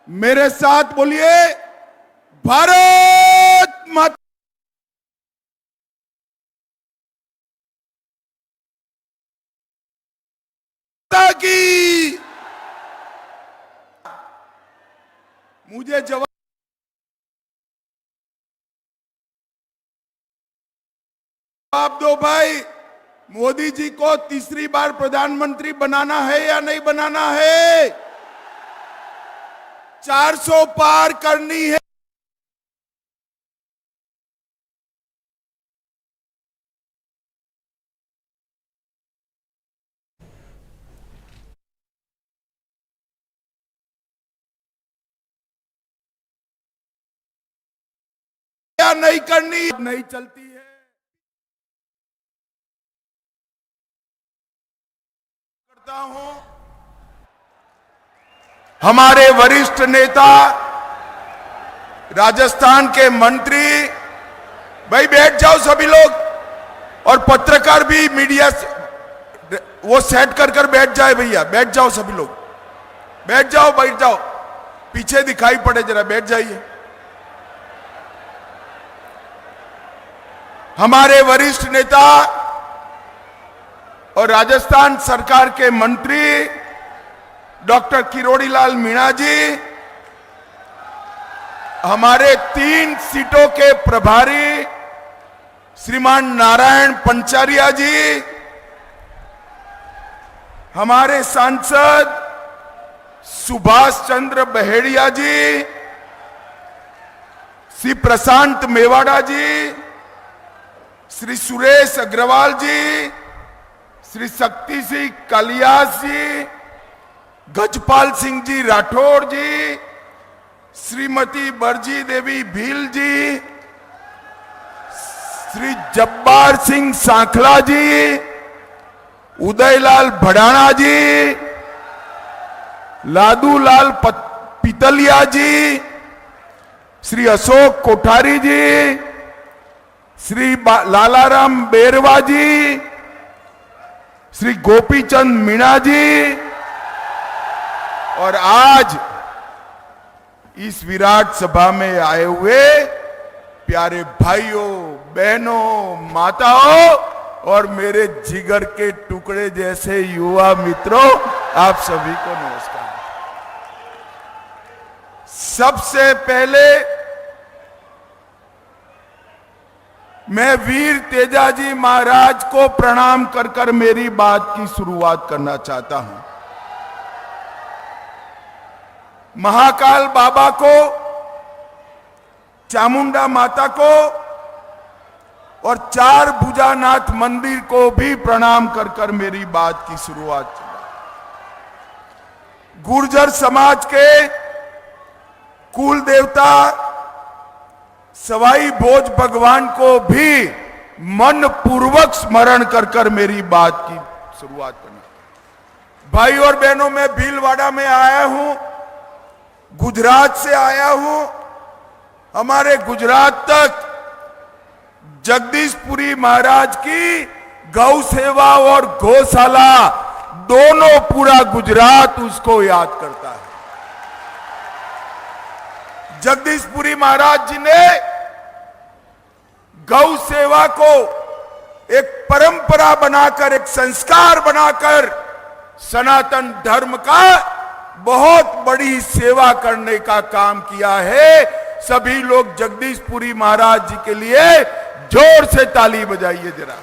मेरे साथ बोलिए, भारत माता की। मुझे जवाब दो भाई, मोदी जी को तीसरी बार प्रधानमंत्री बनाना है या नहीं बनाना है? 400 पार करनी है या नहीं करनी? नहीं चलती है। करता हूं हमारे वरिष्ठ नेता, राजस्थान के मंत्री, भाई बैठ जाओ सभी लोग, और पत्रकार भी, मीडिया से वो सेट कर बैठ जाए। भैया बैठ जाओ सभी लोग, बैठ जाओ, बैठ जाओ, पीछे दिखाई पड़े जरा, बैठ जाइए। हमारे वरिष्ठ नेता और राजस्थान सरकार के मंत्री डॉक्टर किरोड़ीलाल मीणा जी, हमारे 3 सीटों के प्रभारी श्रीमान नारायण पंचारिया जी, हमारे सांसद सुभाष चंद्र बहेड़िया जी, श्री प्रशांत मेवाड़ा जी, श्री सुरेश अग्रवाल जी, श्री शक्ति सिंह कालियास जी, गजपाल सिंह जी राठौड़ जी, श्रीमती बरजी देवी भील जी, श्री जब्बार सिंह सांखला जी, उदयलाल भड़ाना जी, लादूलाल पितलिया जी, श्री अशोक कोठारी जी, श्री लालाराम बेरवा जी, श्री गोपीचंद मीणा जी, और आज इस विराट सभा में आए हुए प्यारे भाइयों, बहनों, माताओं और मेरे जिगर के टुकड़े जैसे युवा मित्रों, आप सभी को नमस्कार। सबसे पहले मैं वीर तेजाजी महाराज को प्रणाम कर मेरी बात की शुरुआत करना चाहता हूं। महाकाल बाबा को, चामुंडा माता को और 4 भुजानाथ मंदिर को भी प्रणाम कर मेरी बात की शुरुआत की। गुर्जर समाज के कुल देवता सवाई भोज भगवान को भी मन पूर्वक स्मरण कर मेरी बात की शुरुआत करना। भाई और बहनों, मैं भीलवाड़ा में आया हूं, गुजरात से आया हूं। हमारे गुजरात तक जगदीशपुरी महाराज की गौ सेवा और गौशाला दोनों, पूरा गुजरात उसको याद करता है। जगदीशपुरी महाराज जी ने गौ सेवा को एक परंपरा बनाकर, एक संस्कार बनाकर सनातन धर्म का बहुत बड़ी सेवा करने का काम किया है। सभी लोग जगदीशपुरी महाराज जी के लिए जोर से ताली बजाइए जरा।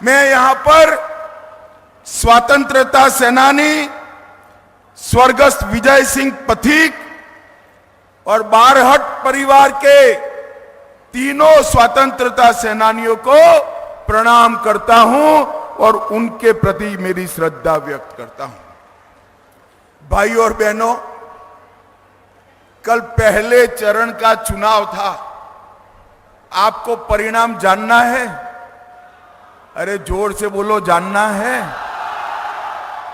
मैं यहां पर स्वतंत्रता सेनानी स्वर्गस्थ विजय सिंह पथिक और बारहट परिवार के तीनों स्वतंत्रता सेनानियों को प्रणाम करता हूं और उनके प्रति मेरी श्रद्धा व्यक्त करता हूं। भाई और बहनों, कल पहले चरण का चुनाव था। आपको परिणाम जानना है? अरे जोर से बोलो, जानना है?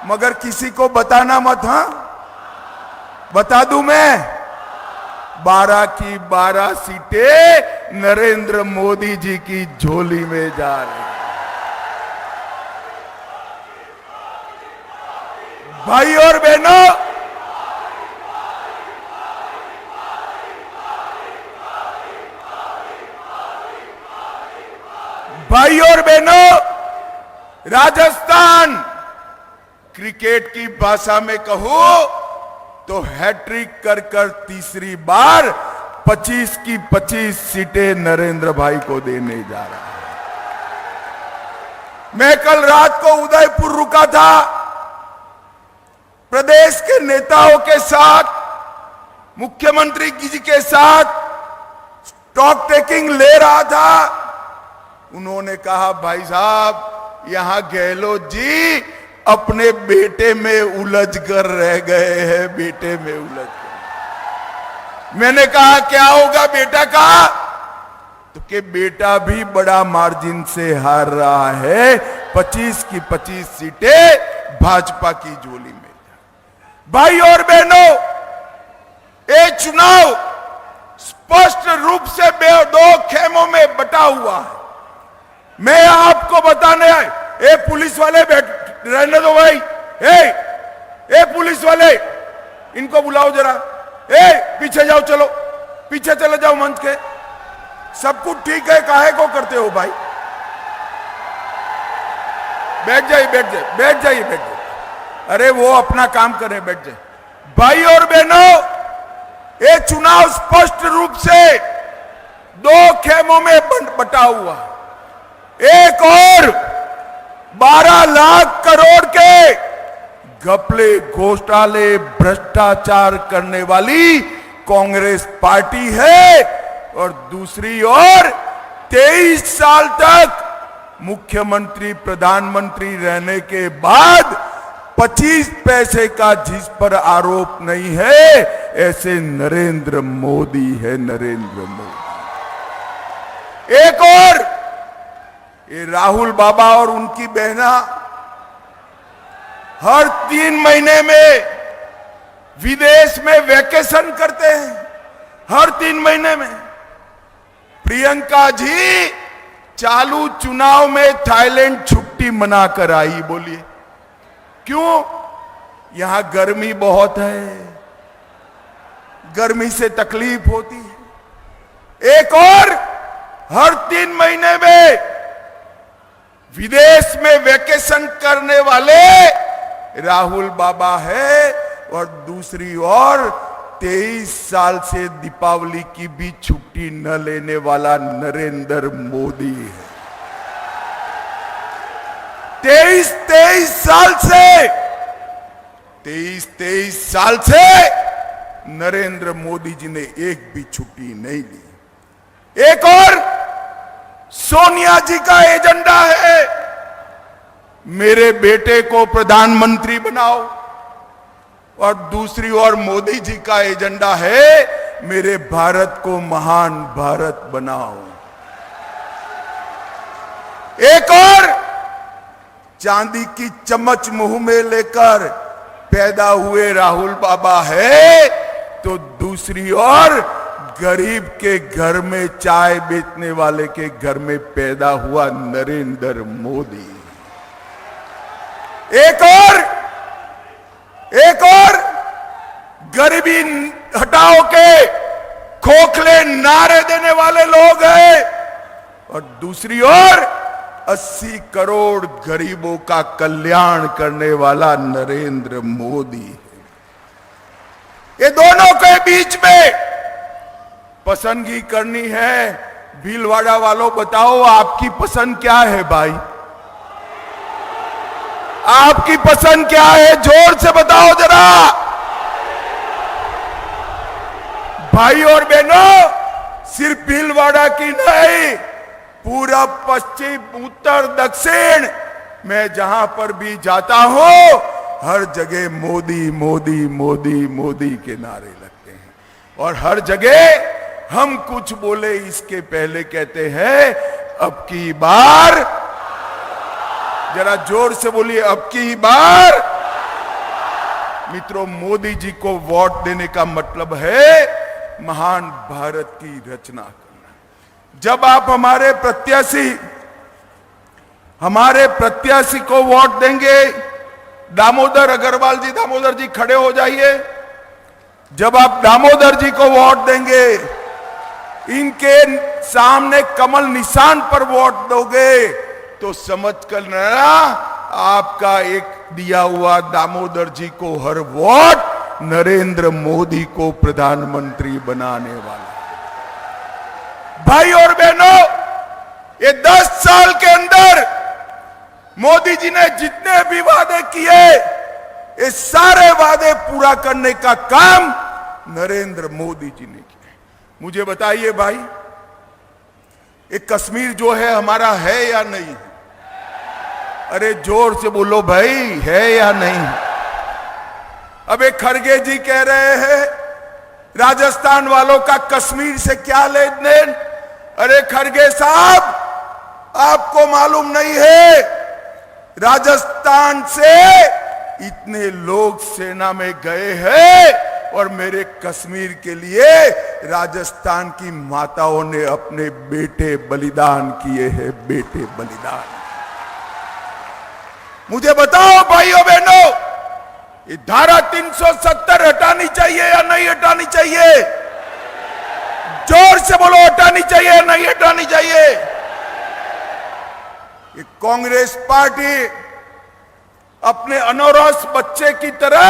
मगर किसी को बताना मत। हां, बता दूं मैं, 12 की 12 सीटें नरेंद्र मोदी जी की झोली में जा रही। भाई और बहनों, भाई और बहनों, राजस्थान क्रिकेट की भाषा में कहूं तो हैट्रिक कर कर तीसरी बार 25 की 25 सीटें नरेंद्र भाई को देने जा रहा है। मैं कल रात को उदयपुर रुका था, प्रदेश के नेताओं के साथ, मुख्यमंत्री जी के साथ स्टॉक टेकिंग ले रहा था। उन्होंने कहा, भाई साहब यहां गहलोत जी अपने बेटे में उलझ कर रह गए हैं, बेटे में उलझ कर। मैंने कहा क्या होगा बेटा का, तो कि बेटा भी बड़ा मार्जिन से हार रहा है, 25 की 25 सीटें भाजपा की झोली में। भाई और बहनों, ये चुनाव स्पष्ट रूप से दो खेमों में बटा हुआ है। मैं आपको बताने आए, ए पुलिस वाले रहने दो भाई, ए पुलिस वाले इनको बुलाओ जरा, पीछे जाओ, चलो पीछे चले जाओ मंच के। सब कुछ ठीक है, काहे को करते हो भाई? बैठ जाइए, बैठ जाइए, बैठ जाइए, बैठ जाइए। अरे वो अपना काम करें, बैठ जाए। भाई और बहनों, ये चुनाव स्पष्ट रूप से दो खेमों में बटा हुआ। एक और 12 लाख करोड़ के घपले, घोटाले, भ्रष्टाचार करने वाली कांग्रेस पार्टी है, और दूसरी ओर 23 साल तक मुख्यमंत्री प्रधानमंत्री रहने के बाद 25 पैसे का जिस पर आरोप नहीं है, ऐसे नरेंद्र मोदी है, नरेंद्र मोदी। एक और ये राहुल बाबा और उनकी बहना हर 3 महीने में विदेश में वैकेशन करते हैं, हर 3 महीने में। प्रियंका जी चालू चुनाव में थाईलैंड छुट्टी मनाकर आई। बोलिए क्यों? यहां गर्मी बहुत है, गर्मी से तकलीफ होती है। एक और हर 3 महीने में विदेश में वैकेशन करने वाले राहुल बाबा है, और दूसरी ओर 23 साल से दीपावली की भी छुट्टी न लेने वाला नरेंद्र मोदी है। 23 साल से नरेंद्र मोदी जी ने एक भी छुट्टी नहीं ली। एक और सोनिया जी का एजेंडा है, मेरे बेटे को प्रधानमंत्री बनाओ, और दूसरी ओर मोदी जी का एजेंडा है, मेरे भारत को महान भारत बनाओ। एक और चांदी की चम्मच मुंह में लेकर पैदा हुए राहुल बाबा है, तो दूसरी ओर गरीब के घर में चाय बेचने वाले के घर में पैदा हुआ नरेंद्र मोदी। एक और गरीबी हटाओ के खोखले नारे देने वाले लोग हैं, और दूसरी ओर 80 करोड़ गरीबों का कल्याण करने वाला नरेंद्र मोदी है। ये दोनों के बीच में पसंदगी करनी है। भीलवाड़ा वालों बताओ आपकी पसंद क्या है भाई? आपकी पसंद क्या है? जोर से बताओ जरा। भाई और बहनों, सिर्फ भीलवाड़ा की नहीं, पूरा पश्चिम उत्तर दक्षिण मैं जहां पर भी जाता हूं, हर जगह मोदी मोदी मोदी मोदी के नारे लगते हैं। और हर जगह हम कुछ बोले इसके पहले कहते हैं, अब की बार, जरा जोर से बोलिए, अब की बार। मित्रों, मोदी जी को वोट देने का मतलब है महान भारत की रचना करना। जब आप हमारे प्रत्याशी को वोट देंगे, दामोदर अग्रवाल जी, दामोदर जी खड़े हो जाइए। जब आप दामोदर जी को वोट देंगे, इनके सामने कमल निशान पर वोट दोगे, तो समझ कर लेना आपका एक दिया हुआ दामोदर जी को हर वोट नरेंद्र मोदी को प्रधानमंत्री बनाने वाला। भाई और बहनों, ये 10 साल के अंदर मोदी जी ने जितने भी वादे किए, ये सारे वादे पूरा करने का काम नरेंद्र मोदी जी ने किया। मुझे बताइए भाई, ये कश्मीर जो है हमारा है या नहीं? अरे जोर से बोलो भाई, है या नहीं? अब एक खड़गे जी कह रहे हैं राजस्थान वालों का कश्मीर से क्या लेन देन। अरे खड़गे साहब, आपको मालूम नहीं है, राजस्थान से इतने लोग सेना में गए हैं और मेरे कश्मीर के लिए राजस्थान की माताओं ने अपने बेटे बलिदान किए हैं, बेटे बलिदान। मुझे बताओ भाइयों बहनों, ये धारा 370 हटानी चाहिए या नहीं हटानी चाहिए? जोर से बोलो, हटानी चाहिए या नहीं हटानी चाहिए? ये कांग्रेस पार्टी अपने अनौरस बच्चे की तरह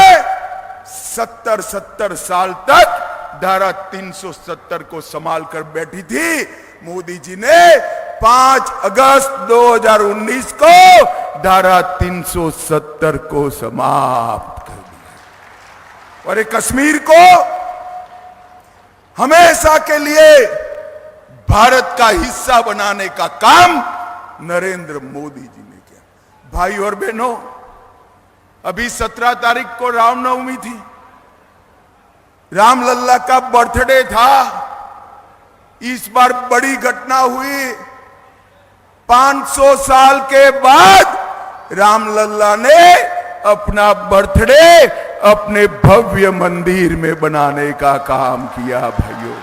70 साल तक धारा 370 को संभाल कर बैठी थी। मोदी जी ने 5 अगस्त 2019 को धारा 370 को समाप्त कर दिया और ये कश्मीर को हमेशा के लिए भारत का हिस्सा बनाने का काम नरेंद्र मोदी जी ने किया। भाई और बहनों, अभी 17 तारीख को रामनवमी थी, रामलल्ला का बर्थडे था। इस बार बड़ी घटना हुई, 500 साल के बाद रामलल्ला ने अपना बर्थडे अपने भव्य मंदिर में बनाने का काम किया। भाइयों,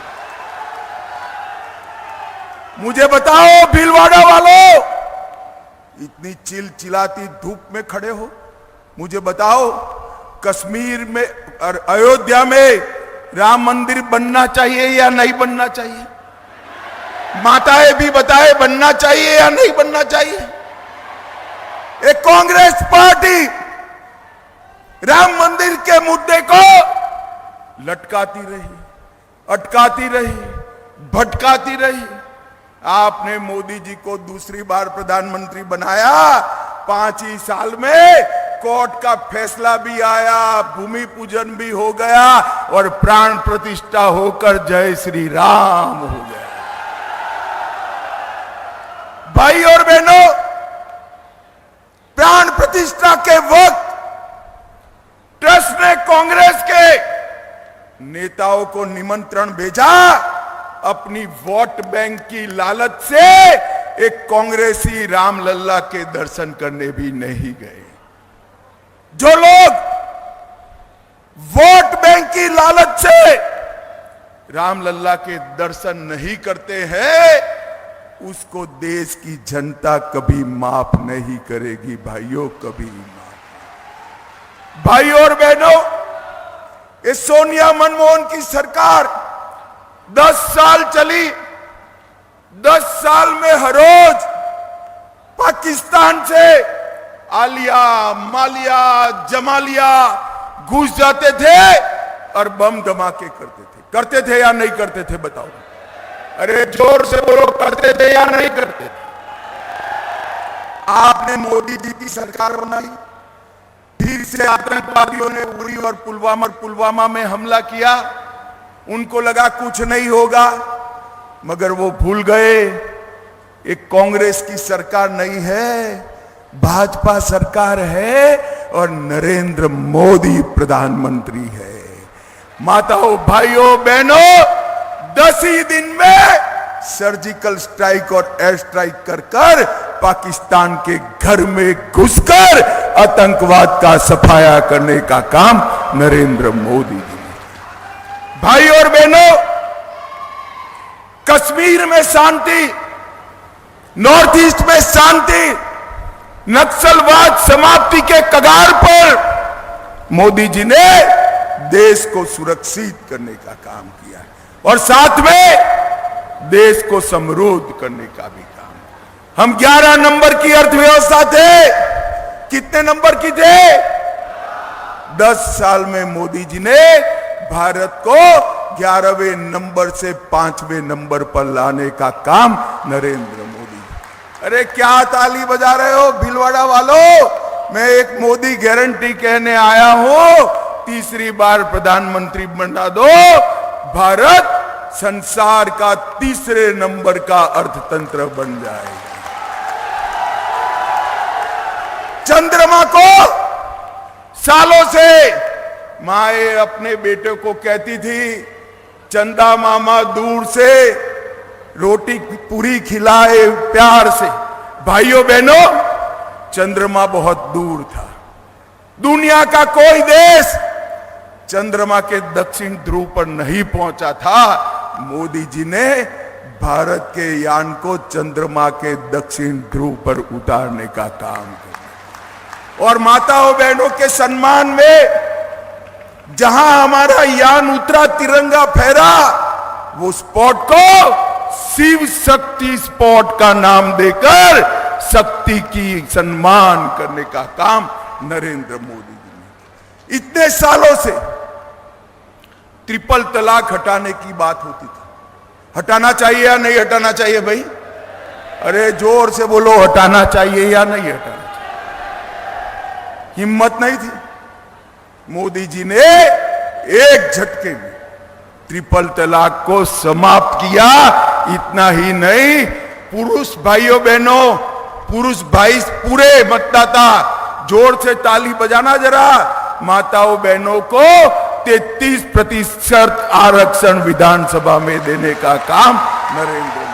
मुझे बताओ भीलवाड़ा वालों, इतनी चिलचिलाती धूप में खड़े हो, मुझे बताओ कश्मीर में और अयोध्या में राम मंदिर बनना चाहिए या नहीं बनना चाहिए? माताएं भी बताए, बनना चाहिए या नहीं बनना चाहिए? एक कांग्रेस पार्टी राम मंदिर के मुद्दे को लटकाती रही, अटकाती रही, भटकाती रही। आपने मोदी जी को दूसरी बार प्रधानमंत्री बनाया, 5 ही साल में कोर्ट का फैसला भी आया, भूमि पूजन भी हो गया और प्राण प्रतिष्ठा होकर जय श्री राम हो गया। भाई और बहनों, प्राण प्रतिष्ठा के वक्त ट्रस्ट ने कांग्रेस के नेताओं को निमंत्रण भेजा। अपनी वोट बैंक की लालच से एक कांग्रेसी रामलल्ला के दर्शन करने भी नहीं गए। जो लोग वोट बैंक की लालच से रामलल्ला के दर्शन नहीं करते हैं, उसको देश की जनता कभी माफ नहीं करेगी। भाइयों, कभी माफ। भाई और बहनों, ये सोनिया मनमोहन की सरकार 10 साल चली। 10 साल में हर रोज पाकिस्तान से आलिया, मालिया, जमालिया घुस जाते थे और बम धमाके करते थे या नहीं करते थे? बताओ। अरे जोर से बोलो, करते थे या नहीं करते थे? आपने मोदी जी की सरकार बनाई, फिर से आतंकवादियों ने उरी और पुलवामा में हमला किया। उनको लगा कुछ नहीं होगा, मगर वो भूल गए एक कांग्रेस की सरकार नहीं है, भाजपा सरकार है और नरेंद्र मोदी प्रधानमंत्री है। माताओं, भाइयों, बहनों, 10 ही दिन में सर्जिकल स्ट्राइक और एयर स्ट्राइक कर पाकिस्तान के घर में घुसकर आतंकवाद का सफाया करने का काम नरेंद्र मोदी जी ने। भाई और बहनों, कश्मीर में शांति, नॉर्थ ईस्ट में शांति, नक्सलवाद समाप्ति के कगार पर मोदी जी ने देश को सुरक्षित करने का काम किया है और साथ में देश को समृद्ध करने का भी काम। हम 11 नंबर की अर्थव्यवस्था थे, कितने नंबर की थे? 10 साल में मोदी जी ने भारत को 11वें नंबर से 5वें नंबर पर लाने का काम नरेंद्र मोदी। अरे क्या ताली बजा रहे हो भीलवाड़ा वालों? मैं एक मोदी गारंटी कहने आया हूं, तीसरी बार प्रधानमंत्री बना दो, भारत संसार का तीसरे नंबर का अर्थतंत्र बन जाएगा। चंद्रमा को सालों से माए अपने बेटे को कहती थी, चंदा मामा दूर से रोटी पूरी खिलाए प्यार से। भाइयों बहनों, चंद्रमा बहुत दूर था। दुनिया का कोई देश चंद्रमा के दक्षिण ध्रुव पर नहीं पहुंचा था। मोदी जी ने भारत के यान को चंद्रमा के दक्षिण ध्रुव पर उतारने का काम किया और माताओं बहनों के सम्मान में जहां हमारा यान उतरा, तिरंगा फहरा, वो स्पॉट को शिव शक्ति स्पॉट का नाम देकर शक्ति की सम्मान करने का काम नरेंद्र मोदी जी ने। इतने सालों से ट्रिपल तलाक हटाने की बात होती थी। हटाना चाहिए या नहीं हटाना चाहिए भाई? अरे जोर से बोलो, हटाना चाहिए या नहीं हटाना चाहिए? हिम्मत नहीं थी। मोदी जी ने एक झटके में ट्रिपल तलाक को समाप्त किया। इतना ही नहीं, पुरुष भाइयों बहनों, पुरुष भाई पूरे मतदाता, जोर से ताली बजाना जरा, माताओं बहनों को 33% आरक्षण विधानसभा में देने का काम नरेंद्र